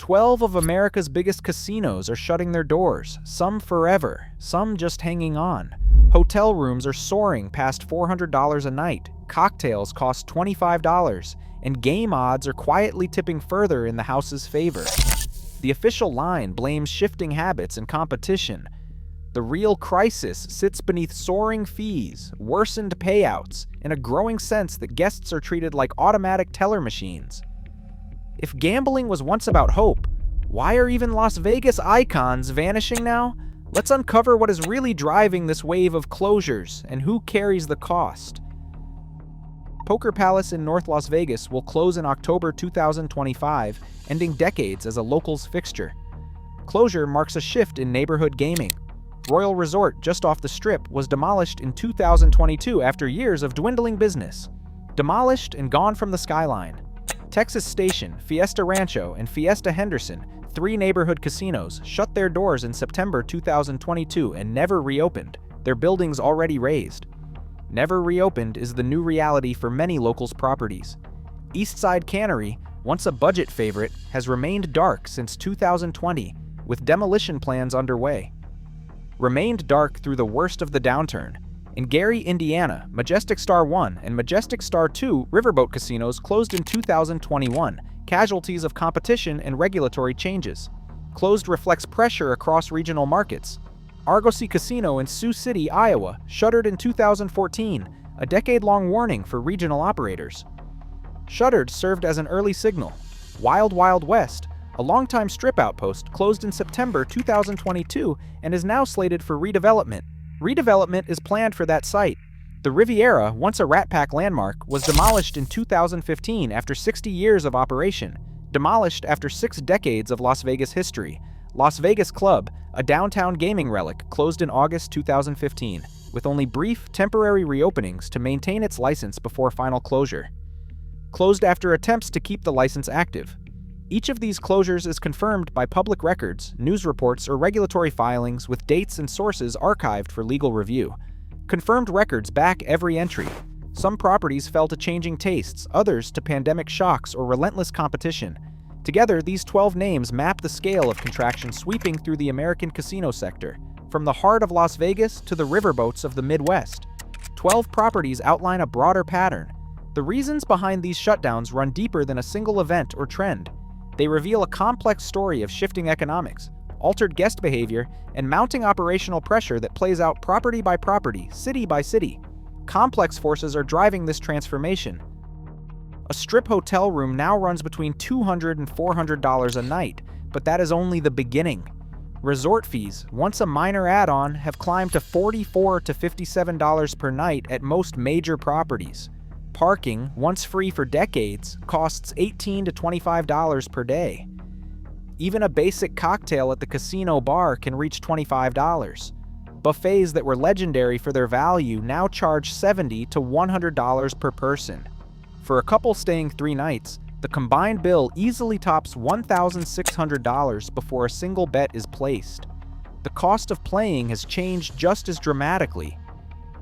12 of America's biggest casinos are shutting their doors, some forever, some just hanging on. Hotel rooms are soaring past $400 a night, cocktails cost $25, and game odds are quietly tipping further in the house's favor. The official line blames shifting habits and competition. The real crisis sits beneath soaring fees, worsened payouts, and a growing sense that guests are treated like automatic teller machines. If gambling was once about hope, why are even Las Vegas icons vanishing now? Let's uncover what is really driving this wave of closures and who carries the cost. Poker Palace in North Las Vegas will close in October 2025, ending decades as a locals fixture. Closure marks a shift in neighborhood gaming. Royal Resort, just off the Strip, was demolished in 2022 after years of dwindling business. Demolished and gone from the skyline. Texas Station, Fiesta Rancho, and Fiesta Henderson, 3 neighborhood casinos, shut their doors in September 2022 and never reopened, their buildings already razed. Never reopened is the new reality for many locals' properties. Eastside Cannery, once a budget favorite, has remained dark since 2020, with demolition plans underway. Remained dark through the worst of the downturn. In Gary, Indiana, Majestic Star 1 and Majestic Star 2 riverboat casinos closed in 2021, casualties of competition and regulatory changes. Closed reflects pressure across regional markets. Argosy Casino in Sioux City, Iowa, shuttered in 2014, a decade-long warning for regional operators. Shuttered served as an early signal. Wild Wild West, a longtime strip outpost, closed in September 2022 and is now slated for redevelopment. Redevelopment is planned for that site. The Riviera, once a Rat Pack landmark, was demolished in 2015 after 60 years of operation. Demolished after 6 decades of Las Vegas history. Las Vegas Club, a downtown gaming relic, closed in August 2015, with only brief, temporary reopenings to maintain its license before final closure. Closed after attempts to keep the license active. Each of these closures is confirmed by public records, news reports, or regulatory filings with dates and sources archived for legal review. Confirmed records back every entry. Some properties fell to changing tastes, others to pandemic shocks or relentless competition. Together, these 12 names map the scale of contraction sweeping through the American casino sector, from the heart of Las Vegas to the riverboats of the Midwest. 12 properties outline a broader pattern. The reasons behind these shutdowns run deeper than a single event or trend. They reveal a complex story of shifting economics, altered guest behavior, and mounting operational pressure that plays out property by property, city by city. Complex forces are driving this transformation. A Strip hotel room now runs between $200 and $400 a night, but that is only the beginning. Resort fees, once a minor add-on, have climbed to $44 to $57 per night at most major properties. Parking, once free for decades, costs $18 to $25 per day. Even a basic cocktail at the casino bar can reach $25. Buffets that were legendary for their value now charge $70 to $100 per person. For a couple staying 3 nights, the combined bill easily tops $1,600 before a single bet is placed. The cost of playing has changed just as dramatically.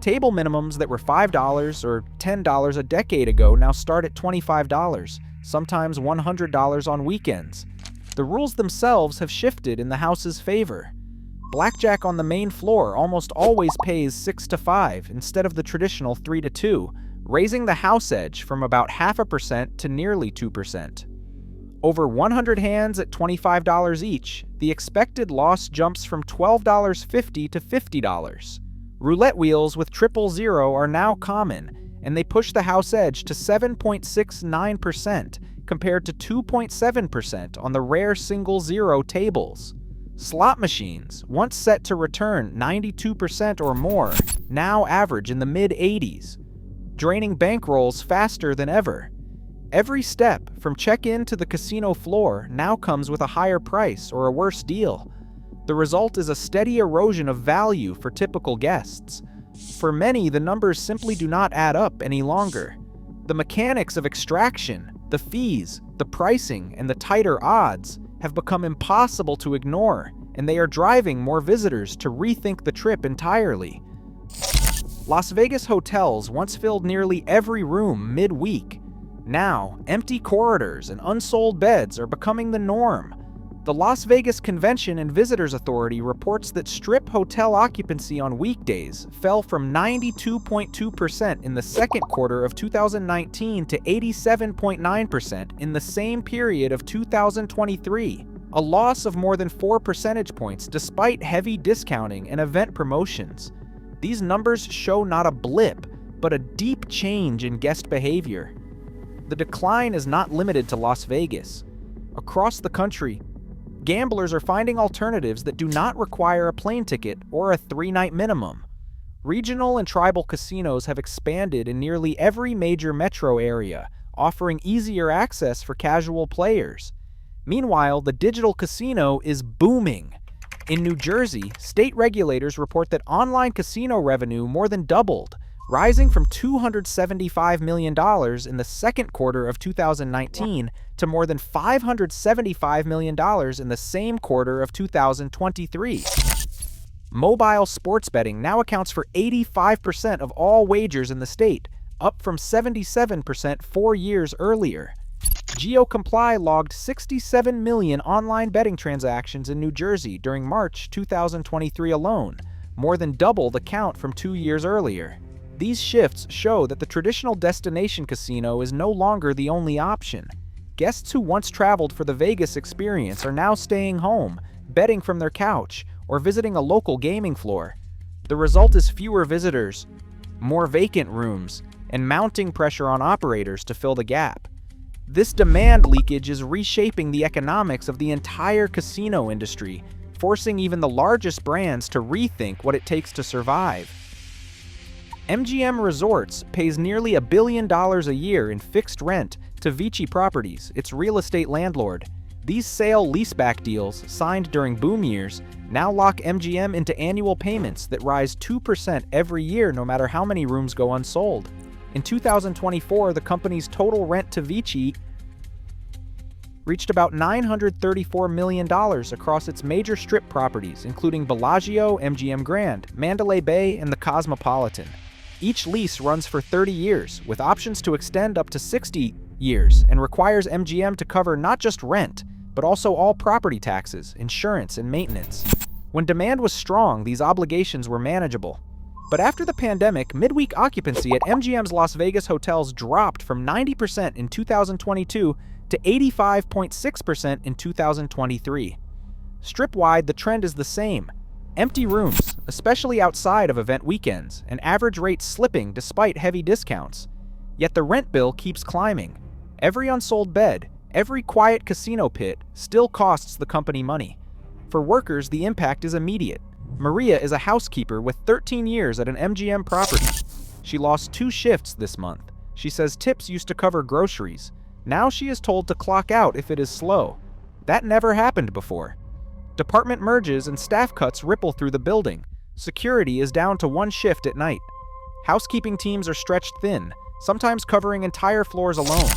Table minimums that were $5 or $10 a decade ago now start at $25, sometimes $100 on weekends. The rules themselves have shifted in the house's favor. Blackjack on the main floor almost always pays 6 to 5 instead of the traditional 3 to 2, raising the house edge from about 0.5% to nearly 2%. Over 100 hands at $25 each, the expected loss jumps from $12.50 to $50. Roulette wheels with 000 are now common, and they push the house edge to 7.69% compared to 2.7% on the rare single zero tables. Slot machines, once set to return 92% or more, now average in the mid-80s, draining bankrolls faster than ever. Every step, from check-in to the casino floor, now comes with a higher price or a worse deal. The result is a steady erosion of value for typical guests. For many, the numbers simply do not add up any longer. The mechanics of extraction, the fees, the pricing, and the tighter odds have become impossible to ignore, and they are driving more visitors to rethink the trip entirely. Las Vegas hotels once filled nearly every room mid-week. Now, empty corridors and unsold beds are becoming the norm. The Las Vegas Convention and Visitors Authority reports that Strip hotel occupancy on weekdays fell from 92.2% in the second quarter of 2019 to 87.9% in the same period of 2023, a loss of more than 4 percentage points despite heavy discounting and event promotions. These numbers show not a blip, but a deep change in guest behavior. The decline is not limited to Las Vegas. Across the country, gamblers are finding alternatives that do not require a plane ticket or a 3-night minimum. Regional and tribal casinos have expanded in nearly every major metro area, offering easier access for casual players. Meanwhile, the digital casino is booming. In New Jersey, state regulators report that online casino revenue more than doubled, rising from $275 million in the second quarter of 2019 to more than $575 million in the same quarter of 2023. Mobile sports betting now accounts for 85% of all wagers in the state, up from 77% 4 years earlier. GeoComply logged 67 million online betting transactions in New Jersey during March 2023 alone, more than double the count from 2 years earlier. These shifts show that the traditional destination casino is no longer the only option. Guests who once traveled for the Vegas experience are now staying home, betting from their couch, or visiting a local gaming floor. The result is fewer visitors, more vacant rooms, and mounting pressure on operators to fill the gap. This demand leakage is reshaping the economics of the entire casino industry, forcing even the largest brands to rethink what it takes to survive. MGM Resorts pays nearly $1 billion a year in fixed rent to Vici Properties, its real estate landlord. These sale-leaseback deals, signed during boom years, now lock MGM into annual payments that rise 2% every year no matter how many rooms go unsold. In 2024, the company's total rent to Vici reached about $934 million across its major Strip properties, including Bellagio, MGM Grand, Mandalay Bay, and the Cosmopolitan. Each lease runs for 30 years, with options to extend up to 60 years, and requires MGM to cover not just rent, but also all property taxes, insurance, and maintenance. When demand was strong, these obligations were manageable. But after the pandemic, midweek occupancy at MGM's Las Vegas hotels dropped from 90% in 2022 to 85.6% in 2023. Strip-wide, the trend is the same. Empty rooms, especially outside of event weekends, and average rates slipping despite heavy discounts. Yet the rent bill keeps climbing. Every unsold bed, every quiet casino pit still costs the company money. For workers, the impact is immediate. Maria is a housekeeper with 13 years at an MGM property. She lost 2 shifts this month. She says tips used to cover groceries. Now she is told to clock out if it is slow. That never happened before. Department merges and staff cuts ripple through the building. Security is down to 1 shift at night. Housekeeping teams are stretched thin, sometimes covering entire floors alone.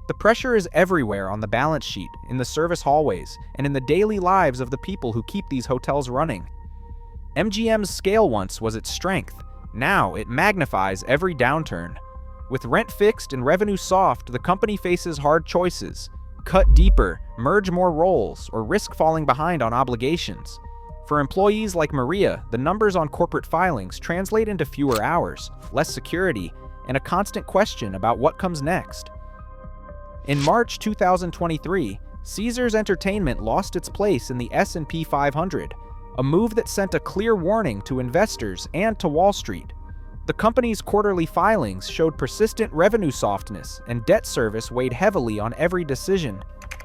The pressure is everywhere on the balance sheet, in the service hallways, and in the daily lives of the people who keep these hotels running. MGM's scale once was its strength. Now it magnifies every downturn. With rent fixed and revenue soft, the company faces hard choices. Cut deeper, merge more roles, or risk falling behind on obligations. For employees like Maria, the numbers on corporate filings translate into fewer hours, less security, and a constant question about what comes next. In March 2023, Caesars Entertainment lost its place in the S&P 500, a move that sent a clear warning to investors and to Wall Street. The company's quarterly filings showed persistent revenue softness, and debt service weighed heavily on every decision.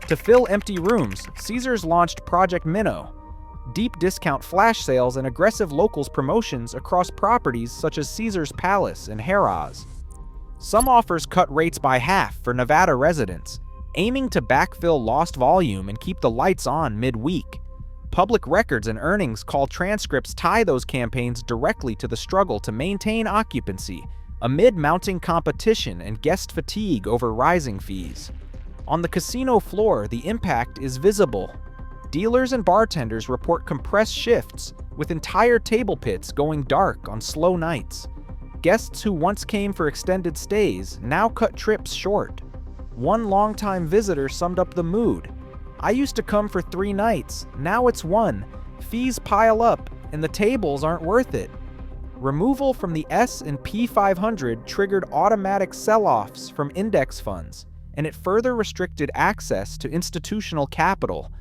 To fill empty rooms, Caesars launched Project Minnow, deep discount flash sales and aggressive locals promotions across properties such as Caesars Palace and Harrah's. Some offers cut rates by half for Nevada residents, aiming to backfill lost volume and keep the lights on midweek. Public records and earnings call transcripts tie those campaigns directly to the struggle to maintain occupancy amid mounting competition and guest fatigue over rising fees. On the casino floor, the impact is visible. Dealers and bartenders report compressed shifts, with entire table pits going dark on slow nights. Guests who once came for extended stays now cut trips short. One longtime visitor summed up the mood. I used to come for 3 nights, now it's 1. Fees pile up, and the tables aren't worth it. Removal from the S&P 500 triggered automatic sell-offs from index funds, and it further restricted access to institutional capital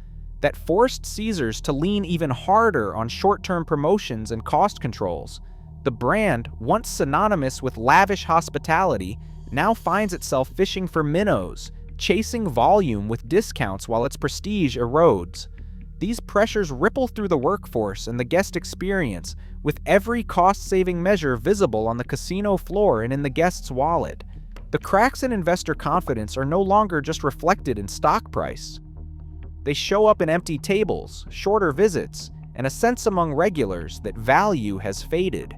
that forced Caesars to lean even harder on short-term promotions and cost controls. The brand, once synonymous with lavish hospitality, now finds itself fishing for minnows, chasing volume with discounts while its prestige erodes. These pressures ripple through the workforce and the guest experience, with every cost-saving measure visible on the casino floor and in the guest's wallet. The cracks in investor confidence are no longer just reflected in stock price. They show up in empty tables, shorter visits, and a sense among regulars that value has faded.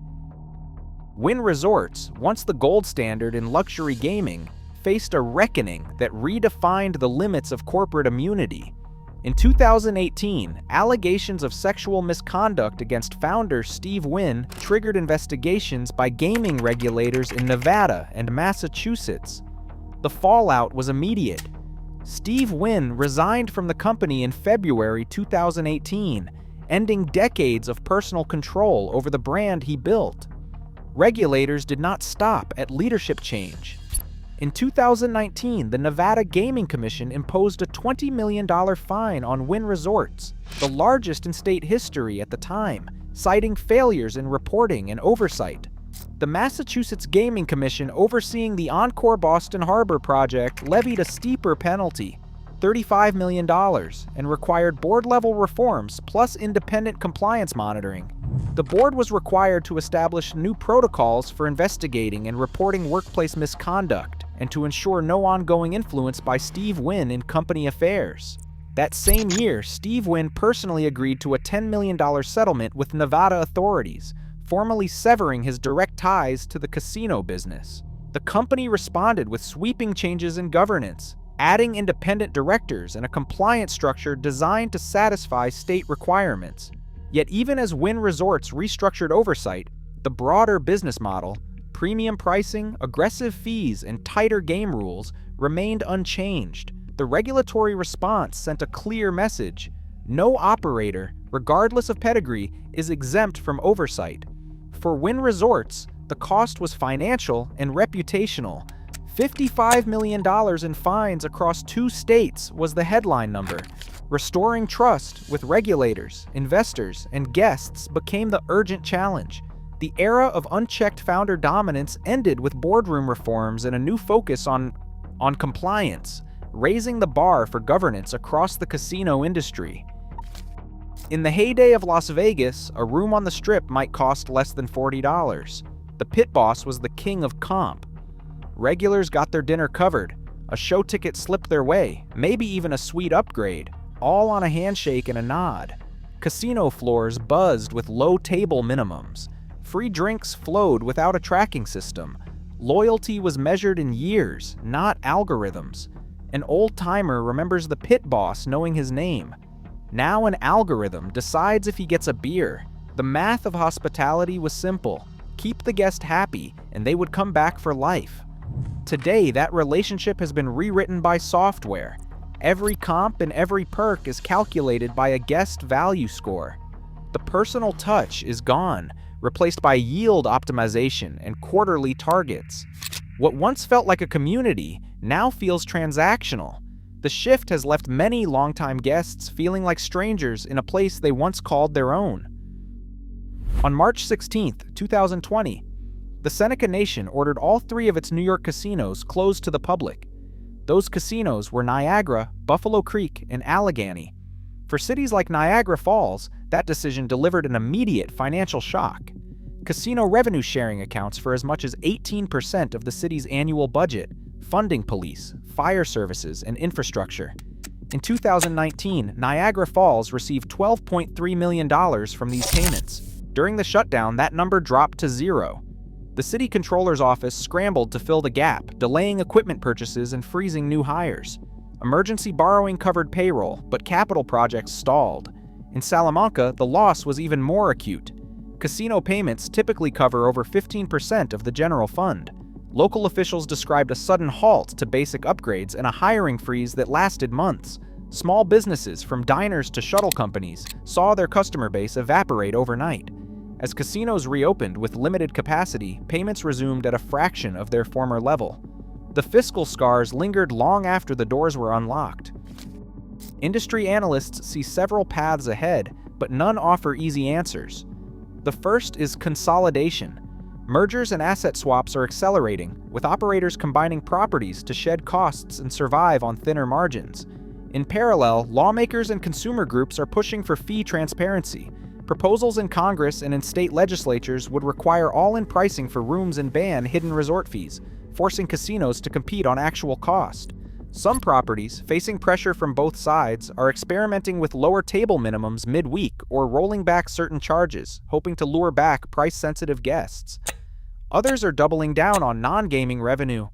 Wynn Resorts, once the gold standard in luxury gaming, faced a reckoning that redefined the limits of corporate immunity. In 2018, allegations of sexual misconduct against founder Steve Wynn triggered investigations by gaming regulators in Nevada and Massachusetts. The fallout was immediate. Steve Wynn resigned from the company in February 2018, ending decades of personal control over the brand he built. Regulators did not stop at leadership change. In 2019, the Nevada Gaming Commission imposed a $20 million fine on Wynn Resorts, the largest in state history at the time, citing failures in reporting and oversight. The Massachusetts Gaming Commission, overseeing the Encore Boston Harbor project, levied a steeper penalty, $35 million, and required board-level reforms plus independent compliance monitoring. The board was required to establish new protocols for investigating and reporting workplace misconduct, and to ensure no ongoing influence by Steve Wynn in company affairs. That same year, Steve Wynn personally agreed to a $10 million settlement with Nevada authorities, formally severing his direct ties to the casino business. The company responded with sweeping changes in governance, adding independent directors and a compliance structure designed to satisfy state requirements. Yet even as Wynn Resorts restructured oversight, the broader business model, premium pricing, aggressive fees, and tighter game rules remained unchanged. The regulatory response sent a clear message: no operator, regardless of pedigree, is exempt from oversight. For Wynn Resorts, the cost was financial and reputational. $55 million in fines across 2 states was the headline number. Restoring trust with regulators, investors, and guests became the urgent challenge. The era of unchecked founder dominance ended with boardroom reforms and a new focus on compliance, raising the bar for governance across the casino industry. In the heyday of Las Vegas, a room on the Strip might cost less than $40. The pit boss was the king of comp. Regulars got their dinner covered, a show ticket slipped their way, maybe even a suite upgrade, all on a handshake and a nod. Casino floors buzzed with low table minimums. Free drinks flowed without a tracking system. Loyalty was measured in years, not algorithms. An old-timer remembers the pit boss knowing his name. Now an algorithm decides if he gets a beer. The math of hospitality was simple: keep the guest happy, and they would come back for life. Today, that relationship has been rewritten by software. Every comp and every perk is calculated by a guest value score. The personal touch is gone, replaced by yield optimization and quarterly targets. What once felt like a community now feels transactional. The shift has left many longtime guests feeling like strangers in a place they once called their own. On March 16, 2020, the Seneca Nation ordered all 3 of its New York casinos closed to the public. Those casinos were Niagara, Buffalo Creek, and Allegheny. For cities like Niagara Falls, that decision delivered an immediate financial shock. Casino revenue sharing accounts for as much as 18% of the city's annual budget, funding police, fire services, and infrastructure. In 2019, Niagara Falls received $12.3 million from these payments. During the shutdown, that number dropped to 0. The city controller's office scrambled to fill the gap, delaying equipment purchases and freezing new hires. Emergency borrowing covered payroll, but capital projects stalled. In Salamanca, the loss was even more acute. Casino payments typically cover over 15% of the general fund. Local officials described a sudden halt to basic upgrades and a hiring freeze that lasted months. Small businesses, from diners to shuttle companies, saw their customer base evaporate overnight. As casinos reopened with limited capacity, payments resumed at a fraction of their former level. The fiscal scars lingered long after the doors were unlocked. Industry analysts see several paths ahead, but none offer easy answers. The first is consolidation. Mergers and asset swaps are accelerating, with operators combining properties to shed costs and survive on thinner margins. In parallel, lawmakers and consumer groups are pushing for fee transparency. Proposals in Congress and in state legislatures would require all-in pricing for rooms and ban hidden resort fees, forcing casinos to compete on actual cost. Some properties, facing pressure from both sides, are experimenting with lower table minimums midweek or rolling back certain charges, hoping to lure back price-sensitive guests. Others are doubling down on non-gaming revenue.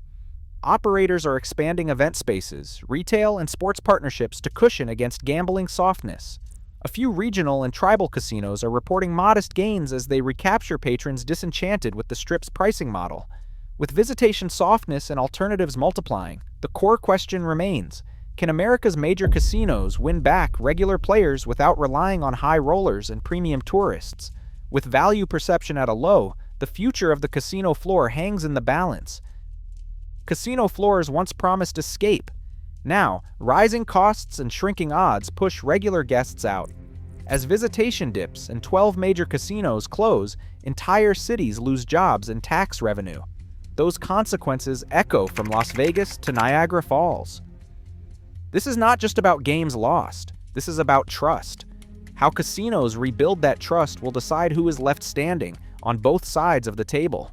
Operators are expanding event spaces, retail, and sports partnerships to cushion against gambling softness. A few regional and tribal casinos are reporting modest gains as they recapture patrons disenchanted with the Strip's pricing model. With visitation softness and alternatives multiplying, the core question remains: can America's major casinos win back regular players without relying on high rollers and premium tourists? With value perception at a low, the future of the casino floor hangs in the balance. Casino floors once promised escape. Now, rising costs and shrinking odds push regular guests out. As visitation dips and 12 major casinos close, entire cities lose jobs and tax revenue. Those consequences echo from Las Vegas to Niagara Falls. This is not just about games lost. This is about trust. How casinos rebuild that trust will decide who is left standing on both sides of the table.